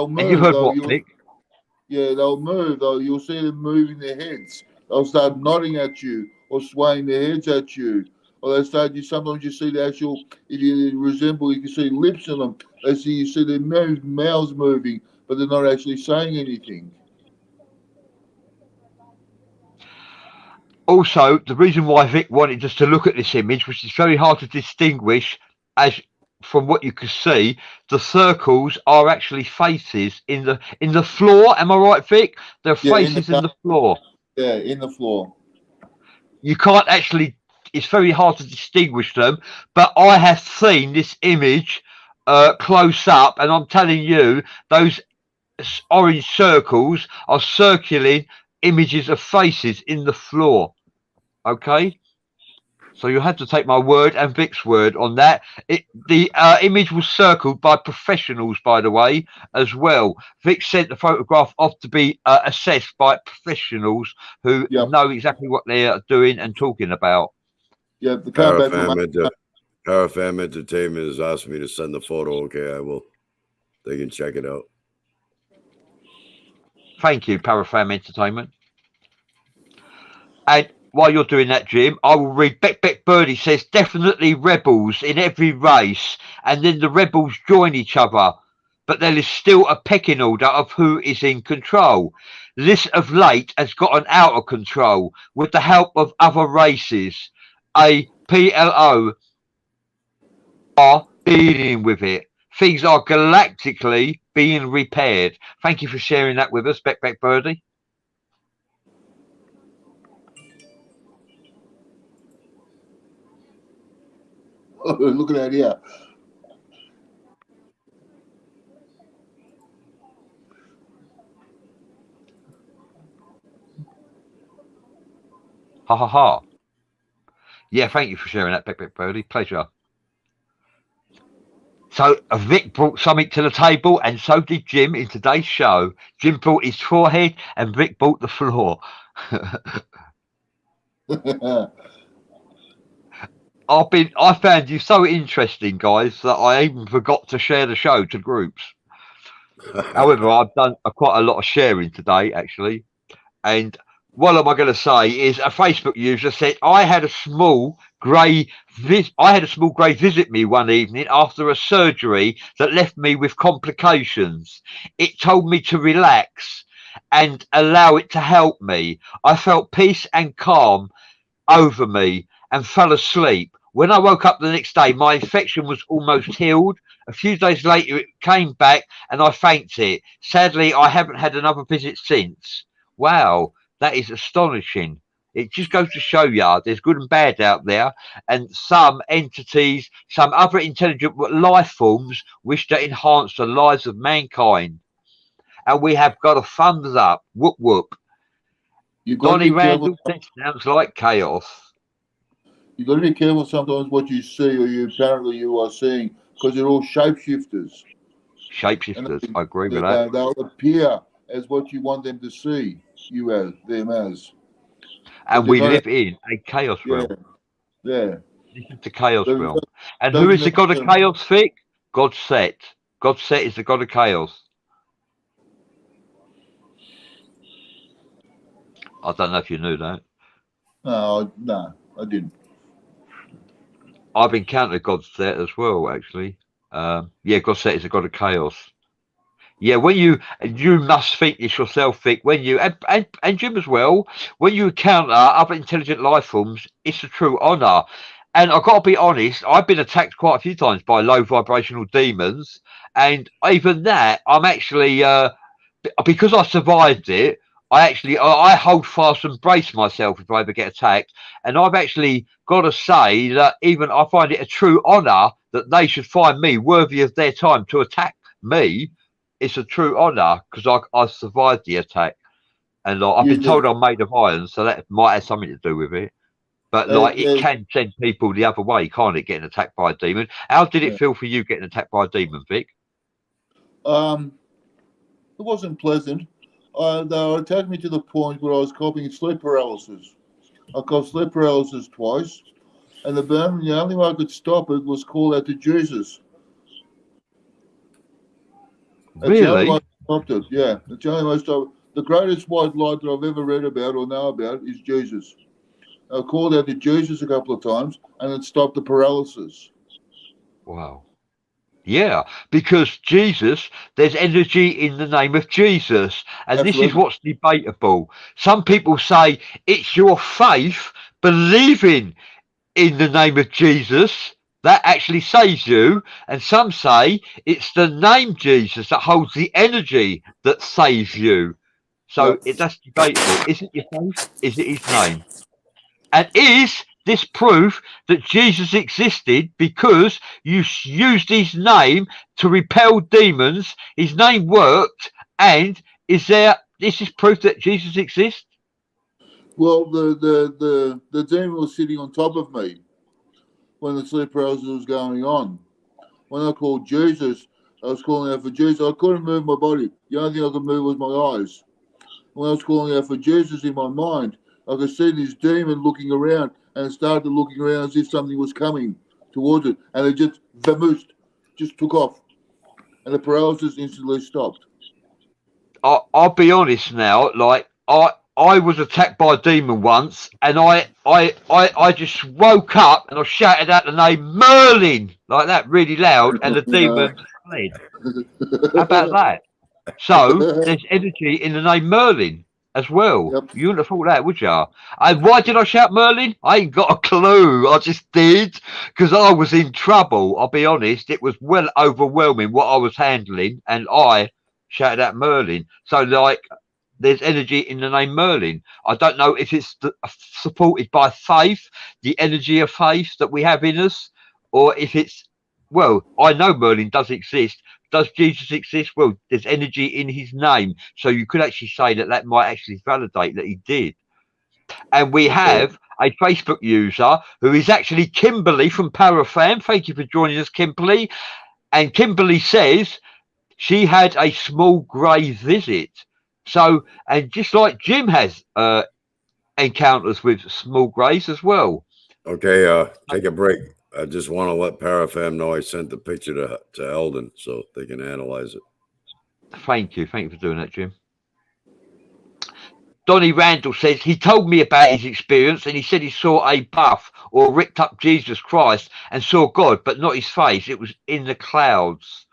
move. And you've heard what, Nick? Yeah, they'll move. You'll see them moving their heads. They'll start nodding at you or swaying their heads at you. Or they start. Sometimes you see the actual. If you resemble, you can see lips in them. You see their mouths moving, but they're not actually saying anything. Also, the reason why Vic wanted us to look at this image, which is very hard to distinguish, as from what you can see, the circles are actually faces in the floor. Am I right, Vic? They're faces in the floor. Yeah, in the floor. You can't actually. It's very hard to distinguish them. But I have seen this image close up, and I'm telling you, those orange circles are circling images of faces in the floor. Okay, so you have to take my word and Vic's word on that. The image was circled by professionals, by the way, as well. Vic sent the photograph off to be assessed by professionals who know exactly what they're doing and talking about. Yeah, the Parafam Entertainment has asked me to send the photo. Okay, I will. They can check it out. Thank you, Parafam Entertainment. And while you're doing that, Jim, I will read Beck Birdie says, definitely rebels in every race, and then the rebels join each other. But there is still a pecking order of who is in control. This of late has gotten out of control with the help of other races. A PLO are dealing with it. Things are galactically being repaired. Thank you for sharing that with us, Beck Birdie. Look at that here. Ha ha ha. Yeah, thank you for sharing that, Beck Birdie. Pleasure. So Vic brought something to the table, and so did Jim in today's show. Jim brought his forehead, and Vic brought the floor. I found you so interesting, guys, that I even forgot to share the show to groups. However, I've done quite a lot of sharing today, actually. And what am I going to say is a Facebook user said, I had a small grey visit me one evening after a surgery that left me with complications. It told me to relax and allow it to help me. I felt peace and calm over me and fell asleep. When I woke up the next day, my infection was almost healed. A few days later, it came back and I fainted. Sadly, I haven't had another visit since. Wow, that is astonishing. It just goes to show you there's good and bad out there, and some entities, some other intelligent life forms wish to enhance the lives of mankind. And we have got a thumbs up. Whoop whoop. Donnie Randall, that sounds like chaos. You've got to be careful sometimes what you see or you are seeing, because they're all shapeshifters. Shapeshifters, I agree with that. They'll appear as what you want them to see you as, them as. And we live in a chaos realm. Yeah. This is the chaos realm. And who is the god of chaos, Vic? God Set. God Set is the god of chaos. I don't know if you knew that. No, I didn't. I've encountered God Set as well, actually. Yeah, God Set is a god of chaos. Yeah, when you must think this yourself, Vic, when you and Jim as well, when you encounter other intelligent life forms, it's a true honor. And I've got to be honest, I've been attacked quite a few times by low vibrational demons, and even that, I'm actually because I survived it, I hold fast and brace myself if I ever get attacked. And I've actually got to say that even I find it a true honor that they should find me worthy of their time to attack me. It's a true honor because I survived the attack, and I've been told I'm made of iron, so that might have something to do with it. But it can send people the other way, can't it? Getting attacked by a demon. How did it feel for you getting attacked by a demon, Vic? It wasn't pleasant. They attacked me to the point where I was coping sleep paralysis. I got sleep paralysis twice, and the only way I could stop it was call out to Jesus. Really? The only way I stopped it. Yeah, it's the only way I stopped it. The greatest white light that I've ever read about or know about is Jesus. I called out to Jesus a couple of times, and it stopped the paralysis. Wow. Yeah, because Jesus, there's energy in the name of Jesus. And this is Absolutely. what's debatable. Some people say it's your faith believing in the name of Jesus that actually saves you. And some say it's the name Jesus that holds the energy that saves you. So Yep. that's debatable. Is it your faith? Is it his name? And is this proof that Jesus existed because you used his name to repel demons? His name worked, and this is proof that Jesus exists? Well, the demon was sitting on top of me when the sleep paralysis was going on. When I called Jesus, I was calling out for Jesus. I couldn't move my body. The only thing I could move was my eyes. When I was calling out for Jesus in my mind, I could see this demon looking around, and it started looking around as if something was coming towards it, and it just vamoosed, just took off, and the paralysis instantly stopped. I'll be honest now. Like I was attacked by a demon once, and I just woke up and I shouted out the name Merlin like that really loud, and the demon fled. How about that? So there's energy in the name Merlin as well. Yep. You wouldn't have thought that, would you? And why did I shout Merlin? I ain't got a clue. I just did because I was in trouble. I'll be honest. It was well overwhelming what I was handling, and I shouted out Merlin. So like, there's energy in the name Merlin. I don't know if it's supported by faith, the energy of faith that we have in us, or if it's, well, I know Merlin does exist. Does Jesus exist? Well, there's energy in his name. So you could actually say that that might actually validate that he did. And we have a Facebook user who is actually Kimberly from Parafam. Thank you for joining us, Kimberly. And Kimberly says she had a small grey visit. So, and just like Jim has encounters with small greys as well. Okay, take a break. I just want to let Parafam know I sent the picture to Eldon so they can analyze it. Thank you. Thank you for doing that, Jim. Donnie Randall says he told me about his experience, and he said he saw a buff or ripped up Jesus Christ and saw God, but not his face. It was in the clouds.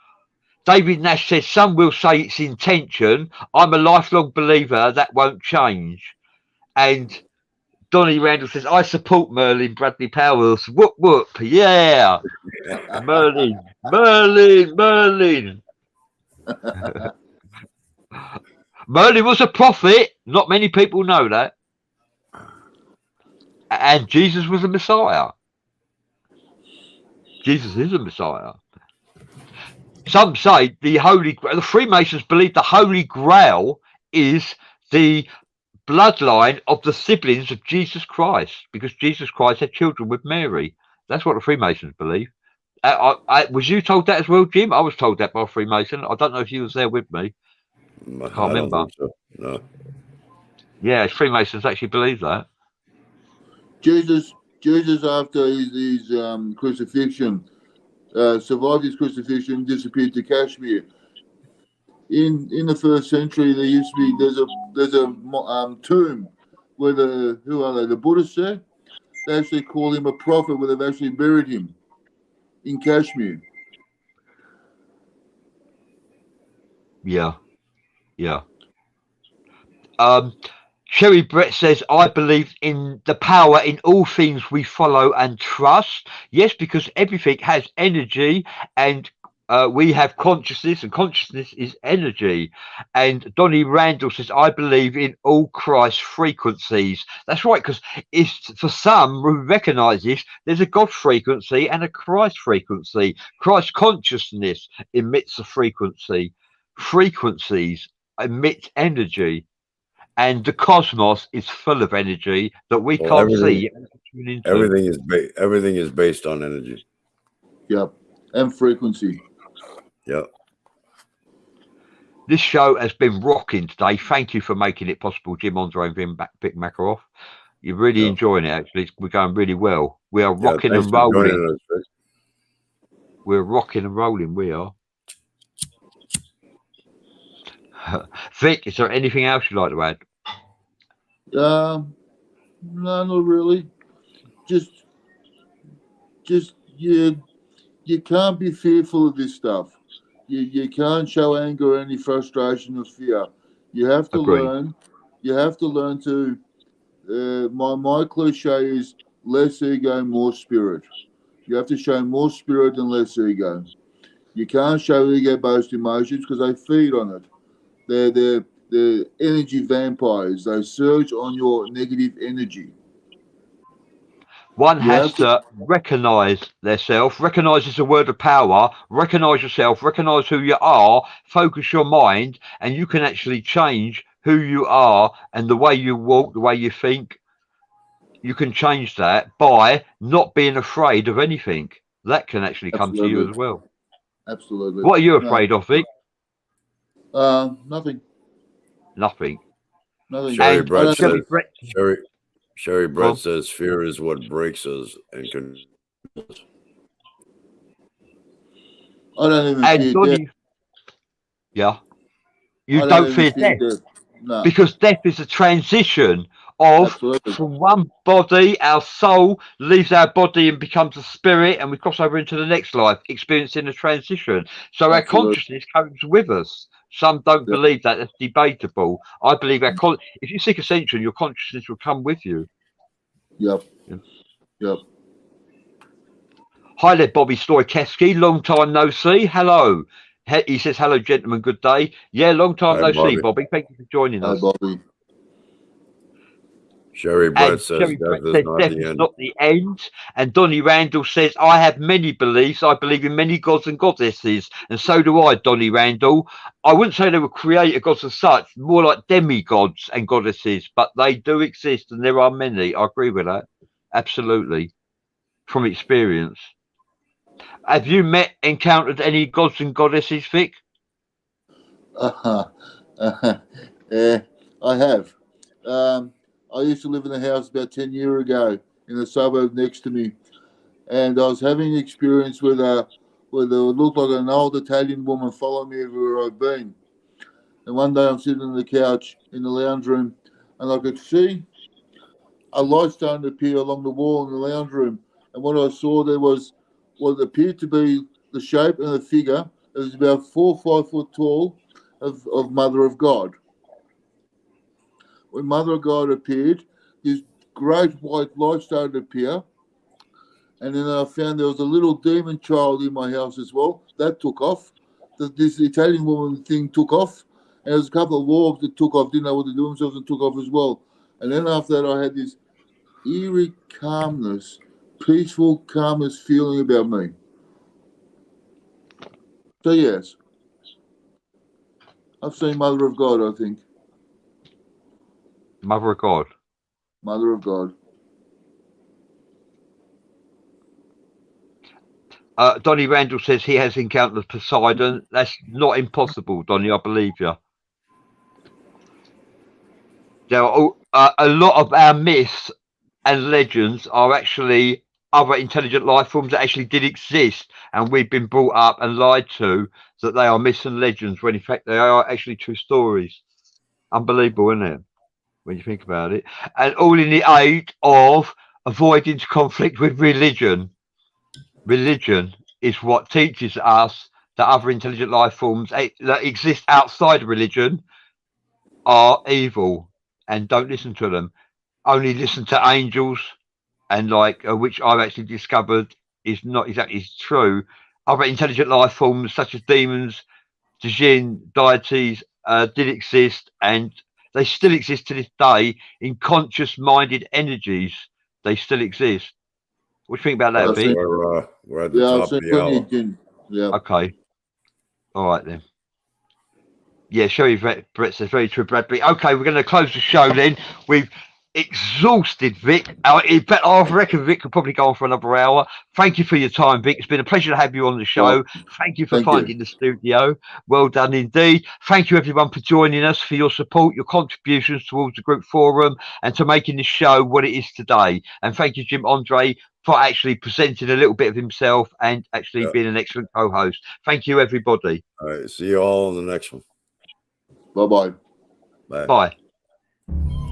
David Nash says some will say it's intention. I'm a lifelong believer that won't change. And Donnie Randall says, I support Merlin Bradley Powers. Whoop, whoop. Yeah. Merlin. Merlin. Merlin. Merlin was a prophet. Not many people know that. And Jesus was a Messiah. Jesus is a Messiah. Some say the Freemasons believe the Holy Grail is the bloodline of the siblings of Jesus Christ, because Jesus Christ had children with Mary. That's what the Freemasons believe. Was you told that as well, Jim? I was told that by a Freemason. I don't know if you was there with me. I can't remember. Think so. No. Yeah, Freemasons actually believe that. Jesus after his crucifixion, survived his crucifixion, disappeared to Kashmir. In the first century, there's a tomb where the Buddhists there. They actually call him a prophet, where they've actually buried him in Kashmir. Yeah. Sherry Brett says, I believe in the power in all things we follow and trust. Yes, because everything has energy, and we have consciousness, and consciousness is energy. And Donnie Randall says, I believe in all Christ frequencies. That's right, because for some who recognize this, there's a God frequency and a Christ frequency. Christ consciousness emits a frequency. Frequencies emit energy. And the cosmos is full of energy that we can't see. Everything is based on energy. Yep, and frequency. Yep. This show has been rocking today. Thank you for making it possible, Jim Andre and Vic Makaroff. You're really enjoying it, actually. We're going really well. We are rocking and rolling. We're rocking and rolling. We are. Vic, is there anything else you'd like to add? No, not really. Just you can't be fearful of this stuff. You can't show anger or any frustration or fear. You have to Agreed. learn. You have to learn to. My cliche is less ego, more spirit. You have to show more spirit and less ego. You can't show ego-based emotions because they feed on it. They're energy vampires. They surge on your negative energy. One You has have to recognise themselves. Recognise is a word of power. Recognise yourself. Recognise who you are. Focus your mind, and you can actually change who you are and the way you walk, the way you think. You can change that by not being afraid of anything. That can actually come to you Absolutely. as well. Absolutely. What are you No. afraid of, Vic? Nothing. Nothing. Nothing. Sherry And Brett Sherry says, Brett, Sherry go on. Brett says fear is what breaks us and I don't even And fear death. Donnie, yeah, you I don't don't fear even fear death. death. No. Because death is a transition of Absolutely. from one body, our soul leaves our body and becomes a spirit, and we cross over into the next life, experiencing a transition. So our Absolutely. consciousness comes with us. Some don't Yeah. believe that. That's debatable. I believe if you seek ascension, your consciousness will come with you. Yep. Yeah. Yep. Hi there, Bobby Stoykeski. Long time no see. Hello. He says, hello, gentlemen. Good day. Yeah, long time Hi, no see, Bobby. Bobby. Thank you for joining Hi, us. Bobby. Sherry Brett And says Sherry death Brett is says not death the is end. not the end. And Donnie Randall says, I have many beliefs. I believe in many gods and goddesses. And so do I, Donnie Randall. I wouldn't say they were creator gods as such, more like demigods and goddesses, but they do exist and there are many. I agree with that. Absolutely. From experience. Have you encountered any gods and goddesses, Vic? I have. I used to live in a house about 10 years ago in the suburb next to me, and I was having an experience with it looked like an old Italian woman following me everywhere I've been. And one day I'm sitting on the couch in the lounge room, and I could see a light starting to appear along the wall in the lounge room. And what I saw there was what appeared to be the shape and the figure. It was about 4 or 5 foot tall of Mother of God. When Mother of God appeared, this great white light started to appear. And then I found there was a little demon child in my house as well. That took off. This Italian woman thing took off. And there was a couple of wolves that took off, didn't know what to do themselves, and took off as well. And then after that, I had this eerie calmness, peaceful calmness feeling about me. So yes, I've seen Mother of God, I think. Mother of God. Mother of God. Donnie Randall says he has encountered Poseidon. That's not impossible, Donnie. I believe you. There are a lot of our myths and legends are actually other intelligent life forms that actually did exist, and we've been brought up and lied to that they are myths and legends, when in fact they are actually true stories. Unbelievable, isn't it? When you think about it. And all in the aid of avoiding conflict with religion. Religion is what teaches us that other intelligent life forms that exist outside of religion are evil, and don't listen to them. Only listen to angels, and which I've actually discovered is not exactly true. Other intelligent life forms such as demons, jinn, deities did exist, and they still exist to this day in conscious-minded energies. They still exist. What do you think about that, Guys, Vic? we're at the Yeah, I've top seen of the plenty hour. of jinn. Yeah. Okay. All right then. Yeah, Sherry Brett says very true, Bradley. Okay, we're going to close the show then. We've exhausted Vic. In fact, I reckon Vic could probably go on for another hour. Thank you for your time, Vic. It's been a pleasure to have you on the show. Thank you for finding the studio. Well done indeed. Thank you, everyone, for joining us, for your support, your contributions towards the group forum, and to making this show what it is today. And thank you, Jim Andre, for actually presenting a little bit of himself and actually being an excellent co-host. Thank you, everybody. All right. See you all in the next one. Bye-bye. Bye. Bye.